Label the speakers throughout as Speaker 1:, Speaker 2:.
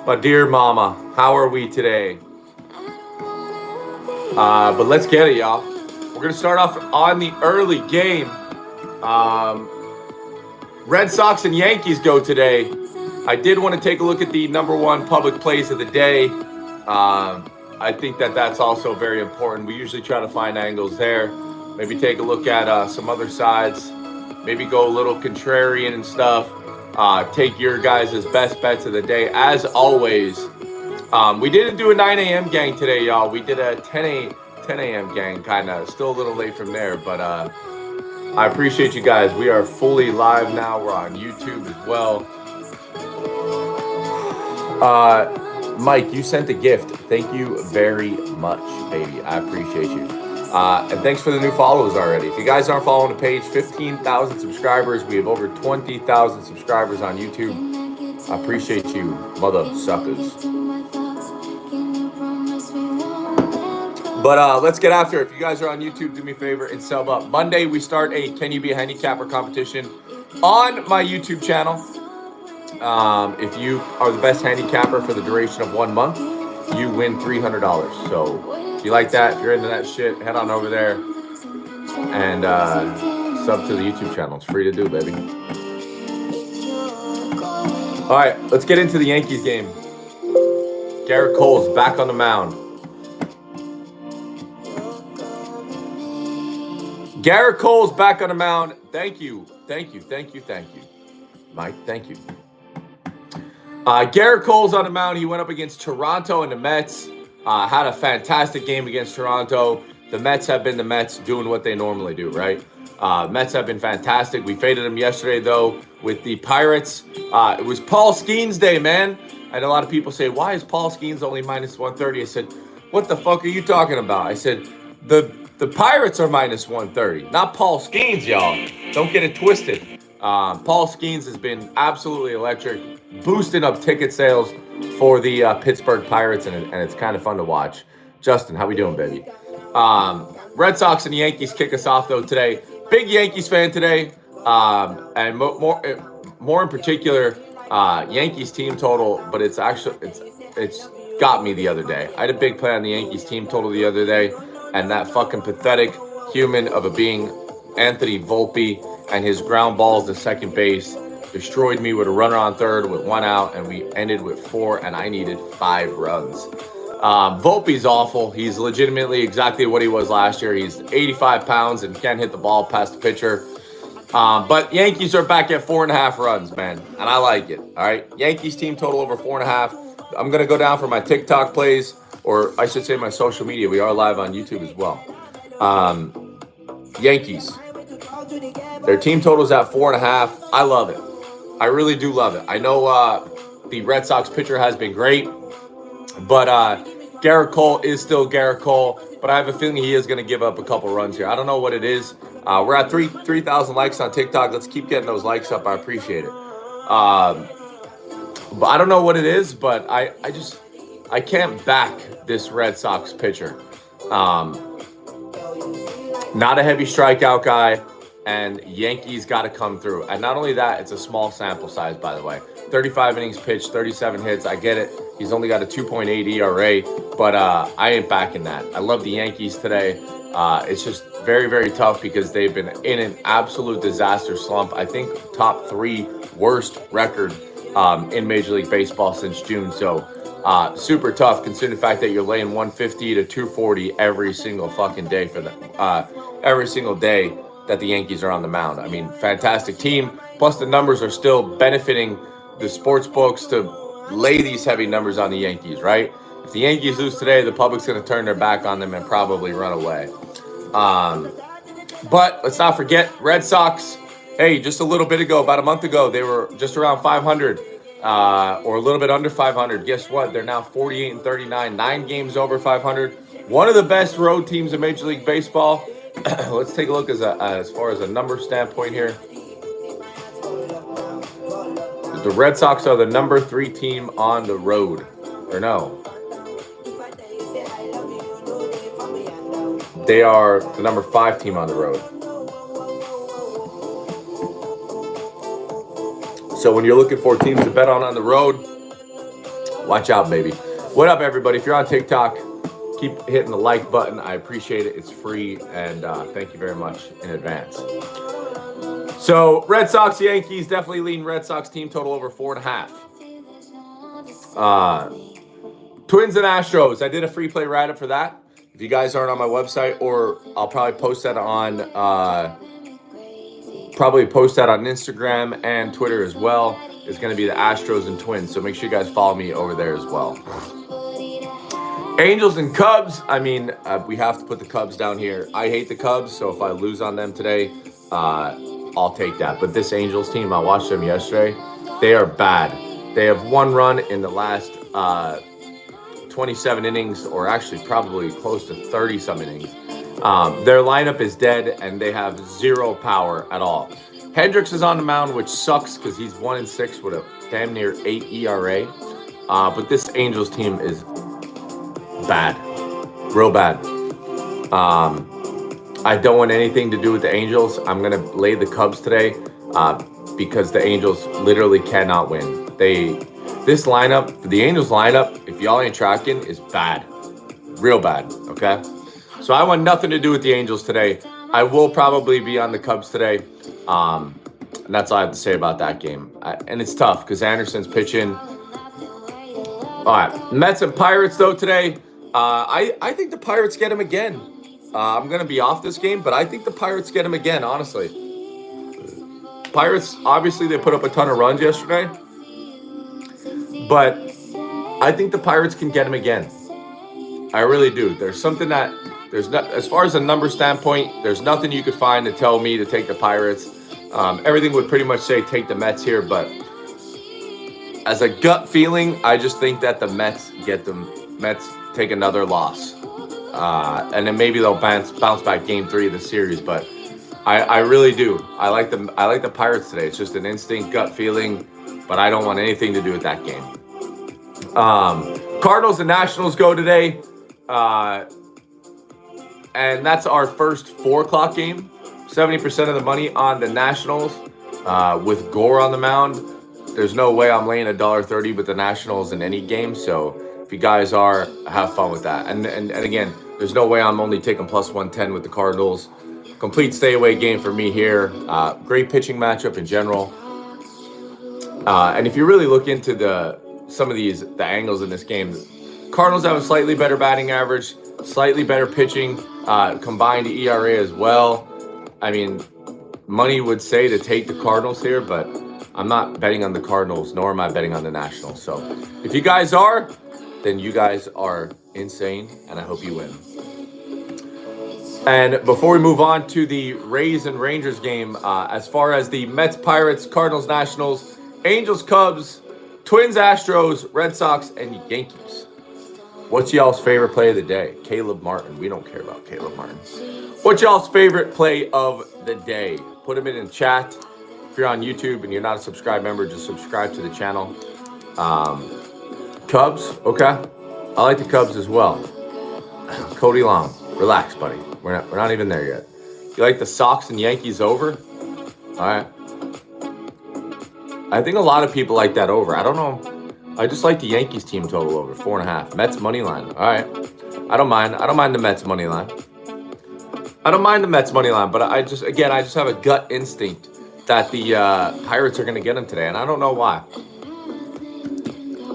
Speaker 1: My dear mama, how are we today? But let's get it, y'all. We're going to start off on the early game. Red Sox and Yankees go today. I did want to take a look at the number one public plays of the day. I think that's also very important. We usually try to find angles there. Maybe take a look at some other sides. Maybe go a little contrarian and stuff. Take your guys' best bets of the day. As always, we didn't do a 9 a.m. gang today, y'all. We did a 10 a.m. gang, kind of. Still a little late from there, but I appreciate you guys. We are fully live now. We're on YouTube as well. Mike, you sent a gift. Thank you very much, baby. I appreciate you. And thanks for the new follows already. If you guys aren't following the page, 15,000 subscribers. We have over 20,000 subscribers on YouTube. I appreciate you, mother suckers. But let's get after it. If you guys are on YouTube, do me a favor and sub up. Monday, we start a Can You Be a Handicapper competition on my YouTube channel. If you are the best handicapper for the duration of 1 month, you win $300. So if you like that, if you're into that shit, head on over there and sub to the YouTube channel. It's free to do, baby. All right, let's get into the Yankees game. Garrett Cole's back on the mound. Garrett Cole's back on the mound. Thank you. Mike, thank you. Garrett Cole's on the mound. He went up against Toronto and the Mets. Had a fantastic game against Toronto. The Mets have been the Mets doing what they normally do, right? Mets have been fantastic. We faded them yesterday, though, with the Pirates. It was Paul Skeens Day, man. I had a lot of people say, why is Paul Skeens only minus 130? I said, what the fuck are you talking about? I said, the Pirates are minus 130, not Paul Skeens, y'all. Don't get it twisted. Paul Skeens has been absolutely electric, boosting up ticket sales for the Pittsburgh Pirates, and it's kind of fun to watch. Justin, how we doing, baby? Red Sox and the Yankees kick us off, though, today. Big Yankees fan today, and more in particular, Yankees team total, but it's got me the other day. I had a big play on the Yankees team total the other day, and that fucking pathetic human of a being, Anthony Volpe, and his ground balls to second base destroyed me with a runner on third with 1 out, and we ended with 4, and I needed 5 runs. Volpe's awful. He's legitimately exactly what he was last year. He's 85 pounds and can't hit the ball past the pitcher. But Yankees are back at 4.5 runs, man, and I like it. All right, Yankees team total over 4.5. I'm gonna go down for my TikTok plays, or I should say my social media. We are live on YouTube as well. Yankees. Their team total is at 4.5. I love it. I really do love it. I know the Red Sox pitcher has been great, but Garrett Cole is still Garrett Cole. But I have a feeling he is going to give up a couple runs here. I don't know what it is. We're at 3,000 likes on TikTok. Let's keep getting those likes up. I appreciate it. But I don't know what it is, but I can't back this Red Sox pitcher. Not a heavy strikeout guy, and Yankees got to come through. And not only that, it's a small sample size, by the way. 35 innings pitched, 37 hits. I get it. He's only got a 2.8 ERA, but I ain't backing that. I love the Yankees today. It's just very, very tough because they've been in an absolute disaster slump. I think top 3 worst record in Major League Baseball since June. So super tough considering the fact that you're laying 150 to 240 every single fucking day for every single day that the Yankees are on the mound. I mean, fantastic team. Plus the numbers are still benefiting the sports books to lay these heavy numbers on the Yankees, right? If the Yankees lose today, the public's going to turn their back on them and probably run away. But let's not forget, Red Sox, hey, just a little bit ago, about a month ago, they were just around 500 or a little bit under 500. Guess what? They're now 48-39, 9 games over 500. One of the best road teams in Major League Baseball. Let's take a look as far as a number standpoint here. The Red Sox are the number 3 team on the road. Or no. They are the number 5 team on the road. So when you're looking for teams to bet on the road, Watch out, baby. What up, everybody? If you're on TikTok, keep hitting the like button. I appreciate it. It's free, and thank you very much in advance. So, Red Sox, Yankees, definitely leading Red Sox team total over 4.5. Twins and Astros. I did a free play write-up for that. If you guys aren't on my website, or I'll probably post that on Instagram and Twitter as well. It's going to be the Astros and Twins, so make sure you guys follow me over there as well. Angels and Cubs. I mean, we have to put the Cubs down here. I hate the Cubs, so if I lose on them today, I'll take that. But this Angels team, I watched them yesterday. They are bad. They have one run in the last 27 innings, or actually probably close to 30-some innings. Their lineup is dead, and they have zero power at all. Hendricks is on the mound, which sucks because he's 1-6 with a damn near 8 ERA. But this Angels team is bad, real bad. I don't want anything to do with the Angels. I'm gonna lay the Cubs today because the Angels literally cannot win. This lineup, the Angels lineup, if y'all ain't tracking, is bad, real bad. Okay, so I want nothing to do with the Angels today. I will probably be on the Cubs today, and that's all I have to say about that game. And it's tough because Anderson's pitching. All right, Mets and Pirates though today. I think the Pirates get him again. I'm going to be off this game, but I think the Pirates get him again, honestly. Pirates, obviously, they put up a ton of runs yesterday. But I think the Pirates can get him again. I really do. There's something that, as far as a number standpoint, there's nothing you could find to tell me to take the Pirates. Everything would pretty much say take the Mets here, but as a gut feeling, I just think that the Mets take another loss. And then maybe they'll bounce back game 3 of the series, but I really do. I like the Pirates today. It's just an instinct gut feeling, but I don't want anything to do with that game. Cardinals and Nationals go today. And that's our first 4 o'clock game. 70% of the money on the Nationals with Gore on the mound. There's no way I'm laying $1.30 with the Nationals in any game. So if you guys are, have fun with that. And again, there's no way I'm only taking plus 110 with the Cardinals. Complete stay away game for me here. Great pitching matchup in general. And if you really look into some of the angles in this game, Cardinals have a slightly better batting average, slightly better pitching, combined ERA as well. I mean, money would say to take the Cardinals here, but I'm not betting on the Cardinals, nor am I betting on the Nationals. So if you guys are, then you guys are insane, and I hope you win. And before we move on to the Rays and Rangers game, as far as the Mets, Pirates, Cardinals, Nationals, Angels, Cubs, Twins, Astros, Red Sox, and Yankees. What's y'all's favorite play of the day? Caleb Martin. We don't care about Caleb Martin. What's y'all's favorite play of the day? Put them in chat. If you're on YouTube and you're not a subscribed member, just subscribe to the channel. Cubs, okay. I like the Cubs as well. Cody Long, relax, buddy. We're not even there yet. You like the Sox and Yankees over? All right. I think a lot of people like that over. I don't know. I just like the Yankees team total over 4.5. Mets money line. All right. I don't mind the Mets money line. But I just have a gut instinct that the Pirates are going to get them today, and I don't know why.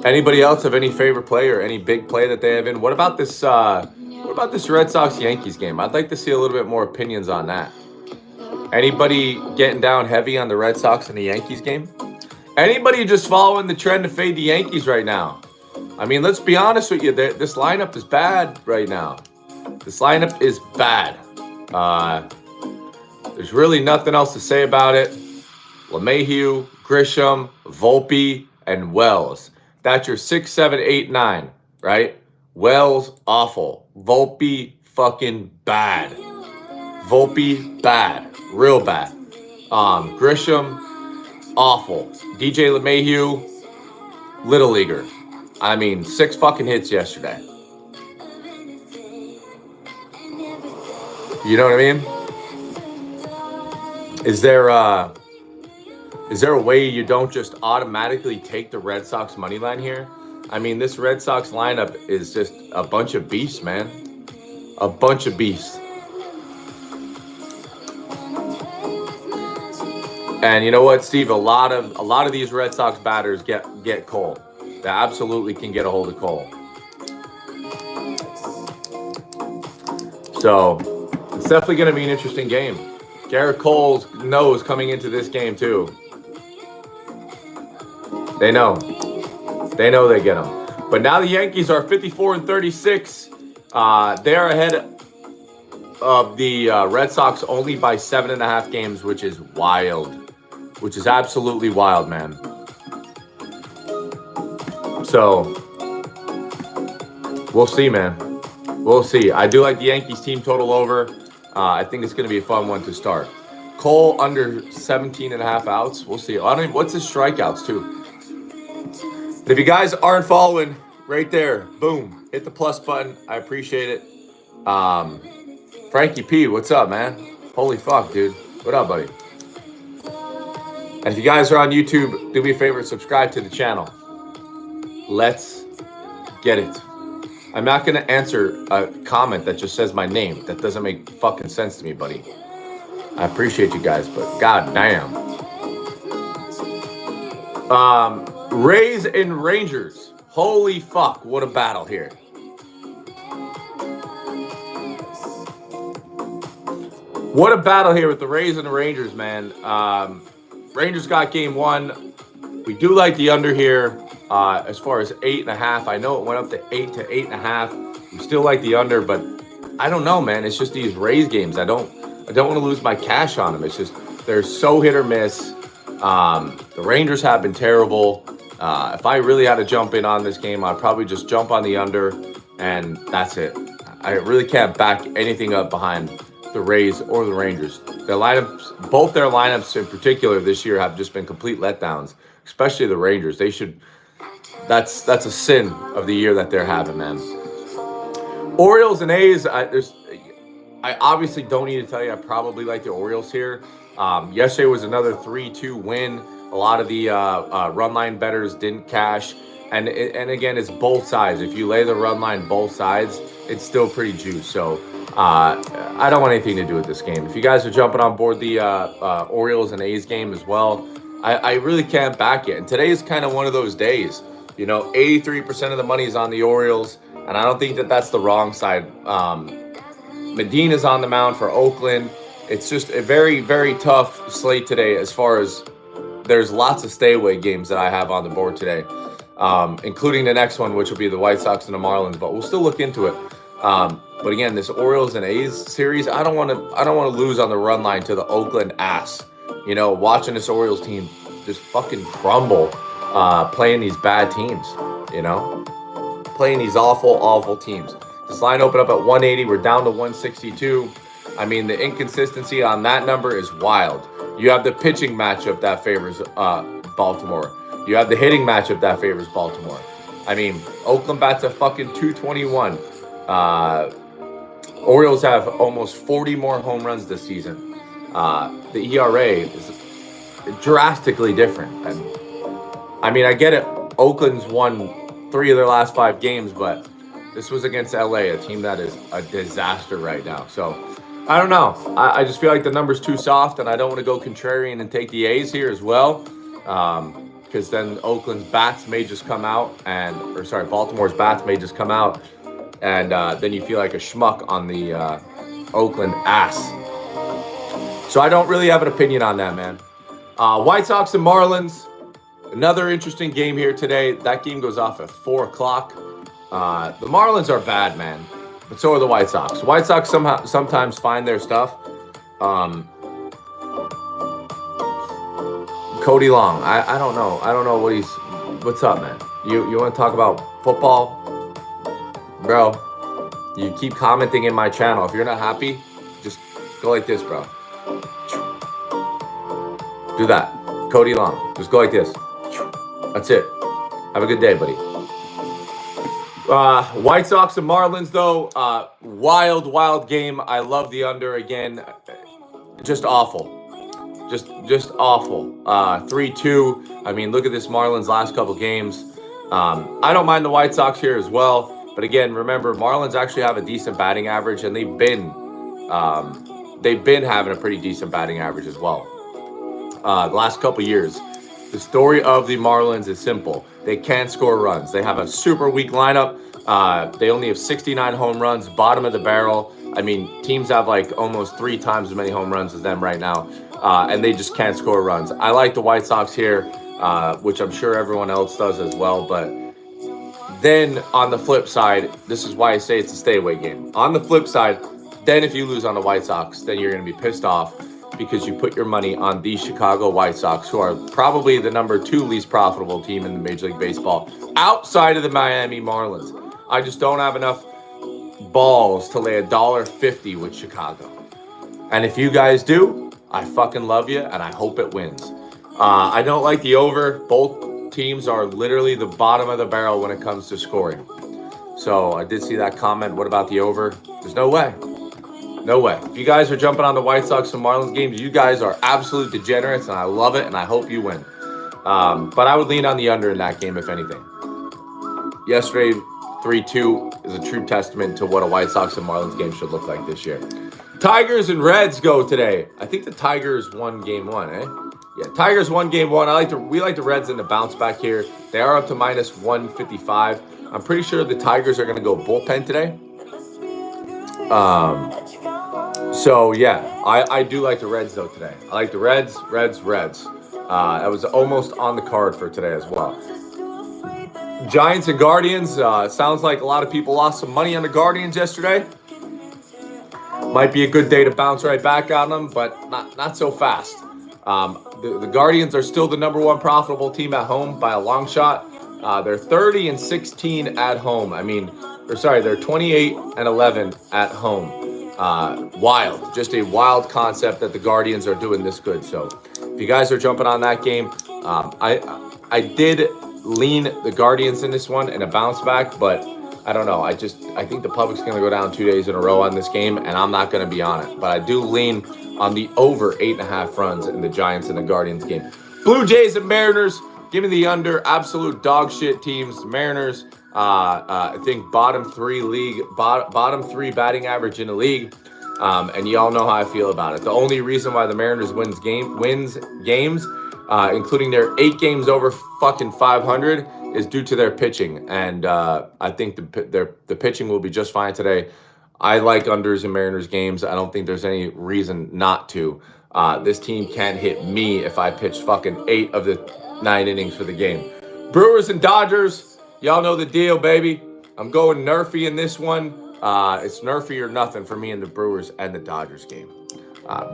Speaker 1: Anybody else have any favorite play or any big play that they have in? What about this Red Sox-Yankees game? I'd like to see a little bit more opinions on that. Anybody getting down heavy on the Red Sox and the Yankees game? Anybody just following the trend to fade the Yankees right now? I mean, let's be honest with you. This lineup is bad right now. This lineup is bad. There's really nothing else to say about it. LeMahieu, Grisham, Volpe, and Wells. That's your 6, 7, 8, 9, right? Wells, awful. Volpe, fucking bad. Volpe, bad. Real bad. Grisham, awful. DJ LeMahieu, little leaguer. I mean, 6 fucking hits yesterday. You know what I mean? Is there a way you don't just automatically take the Red Sox money line here? I mean, this Red Sox lineup is just a bunch of beasts, man. A bunch of beasts. And you know what, Steve? A lot of these Red Sox batters get Cole. They absolutely can get a hold of Cole. So it's definitely going to be an interesting game. Garrett Cole's nose coming into this game too. They know they get him. But now the Yankees are 54-36. They're ahead of the Red Sox only by 7.5 games, which is wild. Which is absolutely wild, man. So, we'll see, man. We'll see. I do like the Yankees team total over. I think it's going to be a fun one to start. Cole under 17.5 outs. We'll see. What's his strikeouts, too? If you guys aren't following, right there, boom, hit the plus button. I appreciate it. Frankie P, what's up, man? Holy fuck, dude. What up, buddy? And if you guys are on YouTube, do me a favor, subscribe to the channel. Let's get it. I'm not going to answer a comment that just says my name. That doesn't make fucking sense to me, buddy. I appreciate you guys, but goddamn. Rays and Rangers. Holy fuck, what a battle here. What a battle here with the Rays and the Rangers, man. Rangers got game 1. We do like the under here as far as 8.5. I know it went up to 8 to 8.5. We still like the under, but I don't know, man. It's just these Rays games. I don't want to lose my cash on them. It's just they're so hit or miss. The Rangers have been terrible. If I really had to jump in on this game, I'd probably just jump on the under, and that's it. I really can't back anything up behind the Rays or the Rangers. Their lineups, both their lineups in particular this year, have just been complete letdowns. Especially the Rangers. They should. That's a sin of the year that they're having, man. Orioles and A's. I obviously don't need to tell you. I probably like the Orioles here. Yesterday was another 3-2 win. A lot of the run line bettors didn't cash. And again, it's both sides. If you lay the run line both sides, it's still pretty juice. So I don't want anything to do with this game. If you guys are jumping on board the Orioles and A's game as well, I really can't back it. And today is kind of one of those days. You know, 83% of the money is on the Orioles, and I don't think that that's the wrong side. Medina's on the mound for Oakland. It's just a very, very tough slate today as far as there's lots of stay-away games that I have on the board today, including the next one, which will be the White Sox and the Marlins, but we'll still look into it. But again, this Orioles and A's series, I don't want to lose on the run line to the Oakland ass. You know, watching this Orioles team just fucking crumble, playing these bad teams, you know, playing these awful teams. This line opened up at 180. We're down to 162. I mean, the inconsistency on that number is wild. You have the pitching matchup that favors Baltimore. You have the hitting matchup that favors Baltimore. I mean, Oakland bats a fucking 221. Orioles have almost 40 more home runs this season. The ERA is drastically different. And I mean, I get it. Oakland's won 3 of their last 5 games, but this was against LA, a team that is a disaster right now. So I don't know. I just feel like the number's too soft, and I don't want to go contrarian and take the A's here as well. Because then Oakland's bats may just come out, Baltimore's bats may just come out, and then you feel like a schmuck on the Oakland ass. So I don't really have an opinion on that, man. White Sox and Marlins, another interesting game here today. That game goes off at 4 o'clock. The Marlins are bad, man, but so are the White Sox. White Sox sometimes find their stuff. Cody Long, I don't know. I don't know what's up, man. You want to talk about football? Bro, you keep commenting in my channel. If you're not happy, just go like this, bro. Do that. Cody Long. Just go like this. That's it. Have a good day, buddy. White Sox and Marlins, though. Wild game. I love the under again. Just awful. Just awful. 3-2. I mean, look at this Marlins last couple games. I don't mind the White Sox here as well. But again, remember, Marlins actually have a decent batting average, and they've been having a pretty decent batting average as well. The last couple years, the story of the Marlins is simple. They can't score runs. They have a super weak lineup. They only have 69 home runs, bottom of the barrel. I mean, teams have like almost 3 times as many home runs as them right now, and they just can't score runs. I like the White Sox here, which I'm sure everyone else does as well, but then on the flip side, this is why I say it's a stay away game. On the flip side, then if you lose on the White Sox, then you're going to be pissed off because you put your money on the Chicago White Sox, who are probably the number 2 least profitable team in the Major League Baseball outside of the Miami Marlins. I just don't have enough balls to lay $1.50 with Chicago. And if you guys do, I fucking love you and I hope it wins. I don't like the over. Both teams are literally the bottom of the barrel when it comes to scoring. So I did see that comment. What about the over? There's no way. No way. If you guys are jumping on the White Sox and Marlins games, you guys are absolute degenerates, and I love it, and I hope you win. But I would lean on the under in that game, if anything. Yesterday, 3-2 is a true testament to what a White Sox and Marlins game should look like this year. Tigers and Reds go today. I think the Tigers won game 1, eh? Yeah, Tigers won game 1. We like the Reds in the bounce back here. They are up to minus 155. I'm pretty sure the Tigers are going to go bullpen today. So yeah, I do like the Reds though today. I like the Reds. That was almost on the card for today as well. Giants and Guardians. Sounds like a lot of people lost some money on the Guardians yesterday. Might be a good day to bounce right back on them, but not so fast. The Guardians are still the number 1 profitable team at home by a long shot. They're 30-16 at home. They're 28-11 at home. Wild. Just a wild concept that the Guardians are doing this good. So if you guys are jumping on that game, I did lean the Guardians in this one in a bounce back, but I don't know. I think the public's going to go down 2 days in a row on this game, and I'm not going to be on it. But I do lean on the over 8.5 runs in the Giants and the Guardians game. Blue Jays and Mariners. Give me the under. Absolute dog shit teams. Mariners, I think bottom 3 batting average in the league. And y'all know how I feel about it. The only reason why the Mariners wins games, including their 8 games over fucking 500, is due to their pitching. And I think the pitching will be just fine today. I like unders in Mariners games. I don't think there's any reason not to. This team can't hit me if I pitch fucking 8 of the 9 innings for the game. Brewers and Dodgers. Y'all know the deal, baby. I'm going Nerfy in this one. It's Nerfy or nothing for me in the Brewers and the Dodgers game.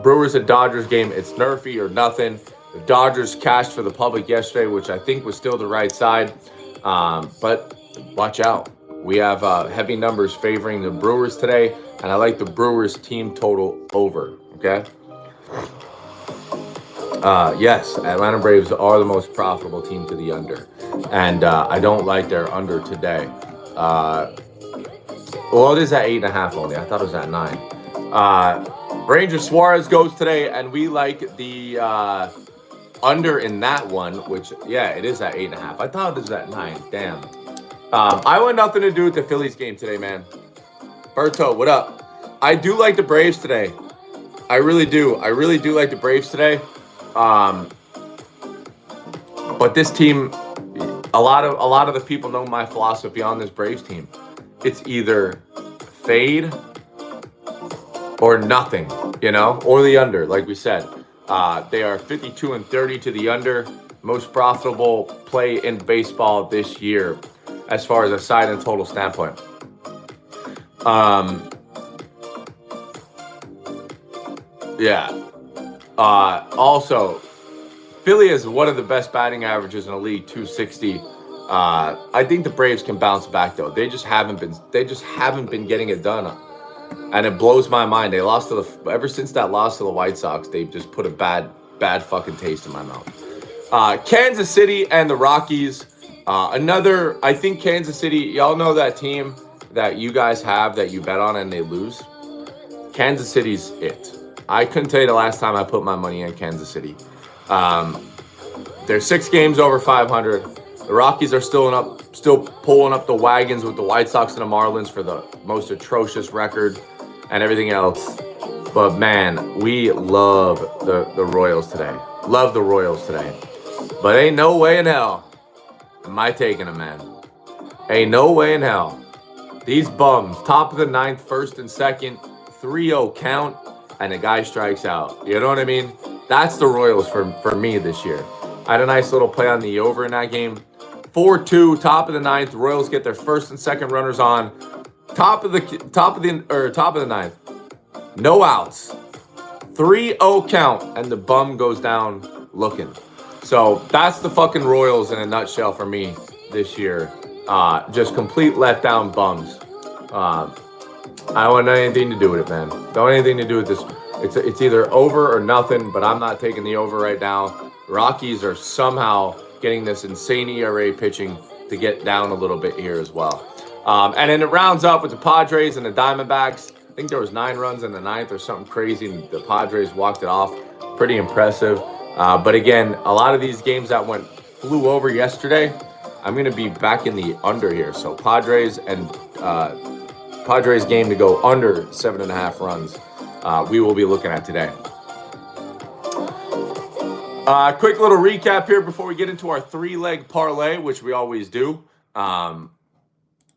Speaker 1: Brewers and Dodgers game, it's Nerfy or nothing. The Dodgers cashed for the public yesterday, which I think was still the right side. But watch out. We have heavy numbers favoring the Brewers today, and I like the Brewers team total over, okay? Yes, Atlanta Braves are the most profitable team to the under, and I don't like their under today. Well, it is at 8.5 only. I thought it was at 9. Ranger Suarez goes today, and we like the under in that one, which, yeah, it is at 8.5. I thought it was at 9. Damn. I want nothing to do with the Phillies game today, man. Berto, what up? I do like the Braves today. I really do. I really do like the Braves today. But this team, a lot of the people know my philosophy on this Braves team. It's either fade or nothing, or the under, like we said. They are 52-30 to the under. Most profitable play in baseball this year as far as a side and total standpoint. Also, Philly is one of the best batting averages in the league, 260. I think the Braves can bounce back though. They just haven't been getting it done. And it blows my mind. They lost ever since that loss to the White Sox, they've just put a bad fucking taste in my mouth. Kansas City and the Rockies. I think Kansas City, y'all know that team that you guys have that you bet on and they lose. Kansas City's it. I couldn't tell you the last time I put my money in Kansas City. They're 6 games over 500. The Rockies are still still pulling up the wagons with the White Sox and the Marlins for the most atrocious record and everything else. But, man, we love the Royals today. Love the Royals today. But ain't no way in hell am I taking them, man. Ain't no way in hell. These bums, top of the ninth, first and second, 3-0 count, and the guy strikes out. You know what I mean? That's the Royals for me this year. I had a nice little play on the over in that game. 4-2, top of the ninth. Royals get their first and second runners on. Top of the ninth. No outs. 3-0 count, and the bum goes down looking. So that's the fucking Royals in a nutshell for me this year. Just complete letdown bums. I don't want anything to do with it, man. Don't want anything to do with this. It's either over or nothing, but I'm not taking the over right now. Rockies are somehow getting this insane ERA pitching to get down a little bit here as well. And then it rounds up with the Padres and the Diamondbacks. I think there was 9 runs in the ninth or something crazy, and the Padres walked it off. Pretty impressive. But again, a lot of these games that flew over yesterday, I'm going to be back in the under here. So Padres game to go under 7.5 runs. We will be looking at today. Quick little recap here before we get into our 3-leg parlay, which we always do.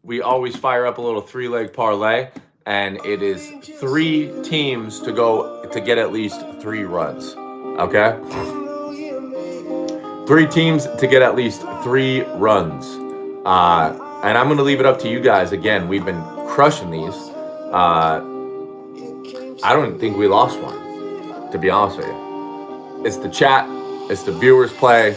Speaker 1: We always fire up a little 3-leg parlay, and it is 3 teams to get at least 3 runs. Okay? 3 teams to get at least 3 runs. And I'm going to leave it up to you guys. Again, we've been crushing these. I don't think we lost one, to be honest with you. It's the chat. It's the viewers play.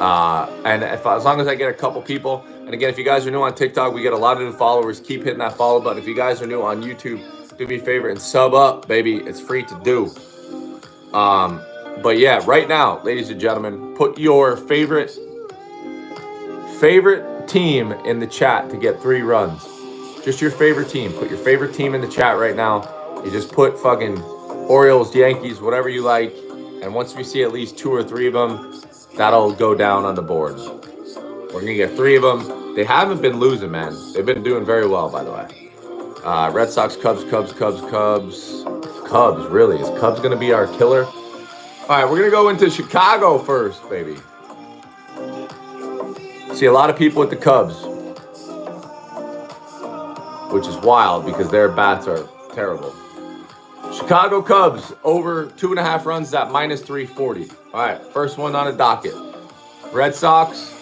Speaker 1: And as long as I get a couple people, and again, if you guys are new on TikTok, we get a lot of new followers. Keep hitting that follow button. If you guys are new on YouTube, do me a favor and sub up, baby. It's free to do. But yeah, right now, ladies and gentlemen, put your favorite team in the chat to get 3 runs. Just your favorite team. Put your favorite team in the chat right now. You just put fucking Orioles, Yankees, whatever you like. And once we see at least 2 or 3 of them, that'll go down on the board. We're going to get 3 of them. They haven't been losing, man. They've been doing very well, by the way. Red Sox, Cubs. Cubs, really? Is Cubs going to be our killer? All right, we're going to go into Chicago first, baby. See a lot of people with the Cubs, which is wild because their bats are terrible. Chicago Cubs over 2.5 runs at minus 340. All right, first one on the docket. Red Sox.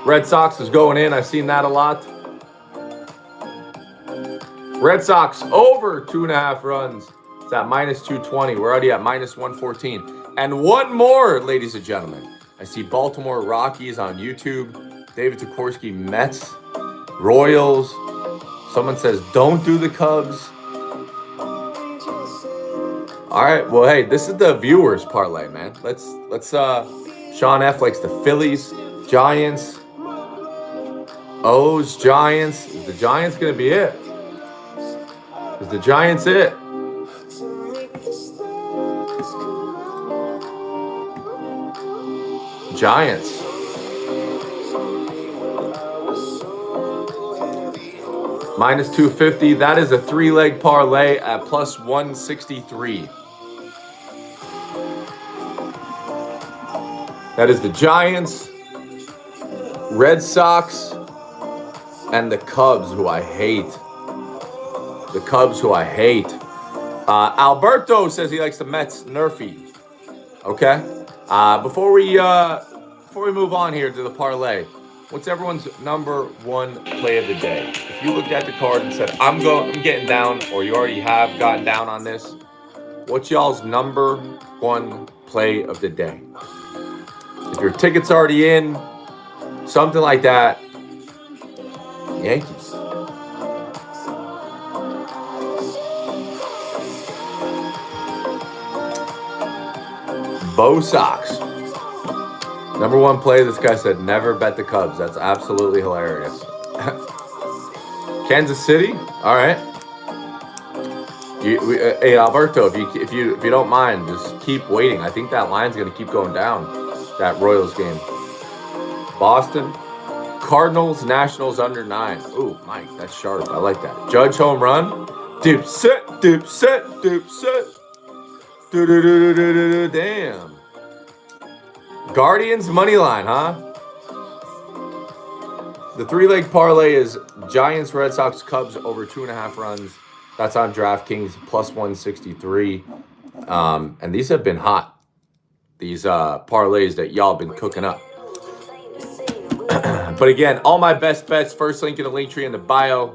Speaker 1: Red Sox is going in. I've seen that a lot. Red Sox over 2.5 runs. It's at minus 220. We're already at minus 114. And one more, ladies and gentlemen. I see Baltimore Rockies on YouTube. David Tukorski Mets. Royals. Someone says, don't do the Cubs. All right. Well, hey, this is the viewers parlay, man. Let's Sean F likes the Phillies, Giants, O's, Giants. Is the Giants going to be it? Is the Giants it? Giants. Minus 250. That is a 3-leg parlay at plus 163. That is the Giants, Red Sox, and the Cubs, who I hate. The Cubs, who I hate. Alberto says he likes the Mets nerfy. Okay. Before we move on here to the parlay, what's everyone's number 1 play of the day? If you looked at the card and said, I'm getting down, or you already have gotten down on this, what's y'all's number 1 play of the day? If your ticket's already in, something like that, Yankees. Bo Sox. Number 1 play, this guy said, never bet the Cubs. That's absolutely hilarious. Kansas City? All right. Hey, Alberto, if you don't mind, just keep waiting. I think that line's going to keep going down, that Royals game. Boston? Cardinals, Nationals under 9. Ooh, Mike, that's sharp. I like that. Judge home run. Dip set. Damn. Guardians money line, huh? The 3-leg parlay is Giants, Red Sox, Cubs over 2.5 runs. That's on DraftKings plus 163. And these have been hot. These parlays that y'all been cooking up. But again, all my best bets, first link in the link tree in the bio.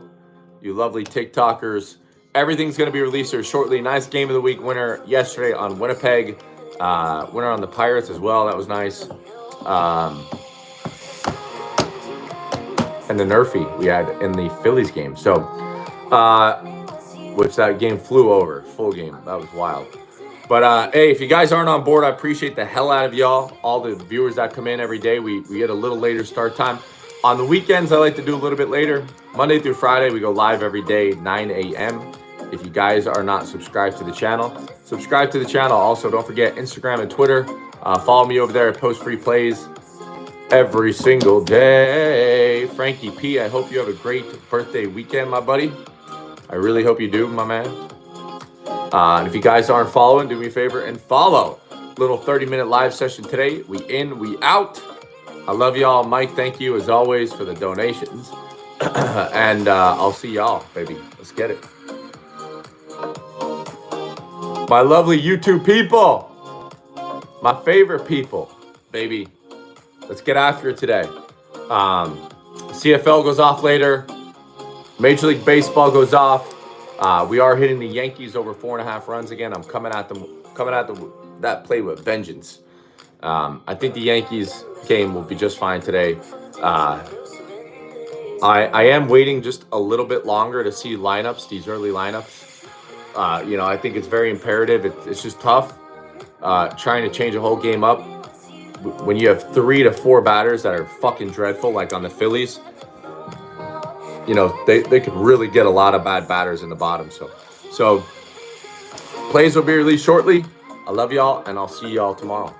Speaker 1: You lovely TikTokers. Everything's going to be released here shortly. Nice game of the week winner yesterday on Winnipeg. Winner on the Pirates as well. That was nice. And the Nerfy we had in the Phillies game. So, which that game flew over. Full game. That was wild. But, hey, if you guys aren't on board, I appreciate the hell out of y'all. All the viewers that come in every day. We get a little later start time. On the weekends, I like to do a little bit later. Monday through Friday, we go live every day, 9 a.m. If you guys are not subscribed to the channel, subscribe to the channel. Also, don't forget Instagram and Twitter. Follow me over there. I post free plays every single day. Frankie P, I hope you have a great birthday weekend, my buddy. I really hope you do, my man. And if you guys aren't following, do me a favor and follow. Little 30-minute live session today. We in, we out. I love y'all. Mike, thank you as always for the donations. And I'll see y'all, baby. Let's get it. My lovely YouTube people. My favorite people, baby. Let's get after it today. CFL goes off later. Major League Baseball goes off. We are hitting the Yankees over 4.5 runs again. I'm coming at that play with vengeance. I think the Yankees game will be just fine today. I am waiting just a little bit longer to see lineups, these early lineups. I think it's very imperative. It's just tough trying to change a whole game up when you have 3 to 4 batters that are fucking dreadful, like on the Phillies. They could really get a lot of bad batters in the bottom. So plays will be released shortly. I love y'all, and I'll see y'all tomorrow.